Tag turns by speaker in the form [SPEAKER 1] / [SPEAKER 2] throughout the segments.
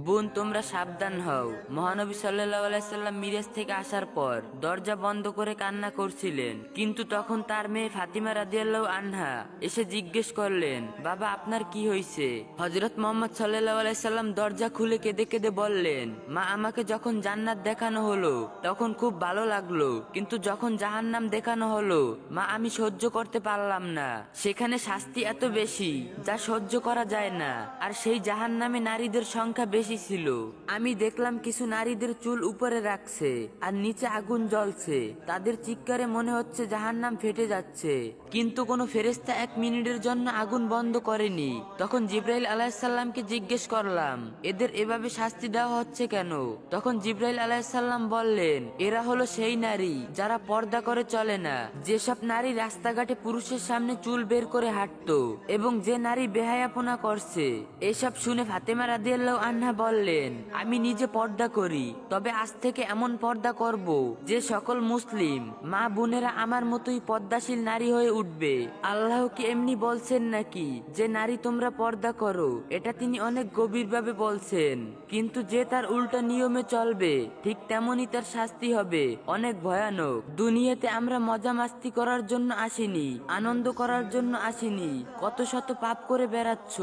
[SPEAKER 1] বোন, তোমরা সাবধান হও। মহানবী সাল্লাল্লাহু আলাইহি সাল্লাম মিরাজ থেকে আসার পর দরজা বন্ধ করে কান্না করছিলেন, কিন্তু তখন তার মেয়ে ফাতিমা রাদিয়াল্লাহু আনহা এসে জিজ্ঞেস করলেন, বাবা আপনার কি হয়েছে? হযরত মুহাম্মদ সাল্লাল্লাহু আলাইহি সাল্লাম দরজা খুলে কেঁদে কেঁদে বললেন, মা আমাকে যখন জান্নাত দেখানো হলো তখন খুব ভালো লাগলো, কিন্তু যখন জাহান্নাম দেখানো হলো মা আমি সহ্য করতে পারলাম না। সেখানে শাস্তি এত বেশি যা সহ্য করা যায় না, আর সেই জাহান্নামে নারীদের সংখ্যা বেশি ছিল। আমি দেখলাম কিছু নারীদের চুল উপরে রাখছে আর নিচে আগুন জ্বলছে, তাদের চিৎকারে মনে হচ্ছে জাহান্নাম ফেটে যাচ্ছে, কিন্তু কোনো ফেরেশতা 1 মিনিটের জন্য আগুন বন্ধ করেনি। তখন জিবরাইল আলাইহিসসালামকে জিজ্ঞেস করলাম, এদের এভাবে শাস্তি দেওয়া হচ্ছে কেন? তখন জিবরাইল আলাইহিসসালাম বললেন, এরা হলো সেই নারী যারা পর্দা করে চলে না, যেসব নারী রাস্তাঘাটে পুরুষের সামনে চুল বের করে হাঁটতো, এবং যে নারী বেহায়াপনা করছে। এসব শুনে ফাতেমা রাদিয়াল্লাহু আনহা বললেন, আমি নিজে পর্দা করি, তবে আজ থেকে এমন পর্দা করব যে সকল মুসলিম মা বোনেরা আমার মতোই পর্দাশীল নারী হয়ে উঠবে। আল্লাহ কি এমনি বলছেন নাকি যে নারী তোমরা পর্দা করো? এটা তিনি অনেক গভীরভাবে বলছেন, কিন্তু যে তার উল্টা নিয়মে চলবে ঠিক তেমনই তার শাস্তি হবে অনেক ভয়ানক। দুনিয়াতে আমরা মজা মাস্তি করার জন্য আসিনি, আনন্দ করার জন্য আসিনি। কত শত পাপ করে বেড়াচ্ছ,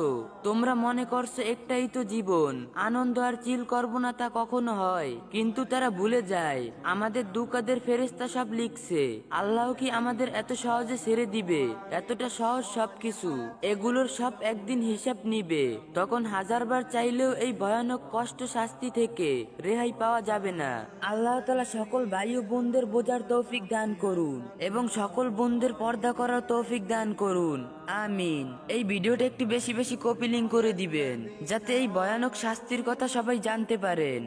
[SPEAKER 1] তোমরা মনে করছো একটাই তো জীবন, আনন্দ আর চিল করবো না তা কখনো হয়? কিন্তু তারা ভুলে যায় আমাদের দুকাদের ফেরেশতা সব লিখছে। আল্লাহ কি আমাদের এত সহজে ছেড়ে দিবে? এতটা সহজ সবকিছু, এগুলোর সব একদিন হিসাব নিবে। তখন হাজারবার চাইলেও এই ভয়ানক কষ্ট শাস্তি থেকে রেহাই পাওয়া যাবে না। আল্লাহ তাআলা সকল ভাই ও বোনদের বোঝার তৌফিক দান করুন এবং সকল বোনদের পর্দা করার তৌফিক দান করুন, আমিন। এই ভিডিওটা একটু বেশি বেশি কপি লিংক করে দিবেন, যাতে এই ভয়ানক শাস্তির কথা সবাই জানতে পারেন।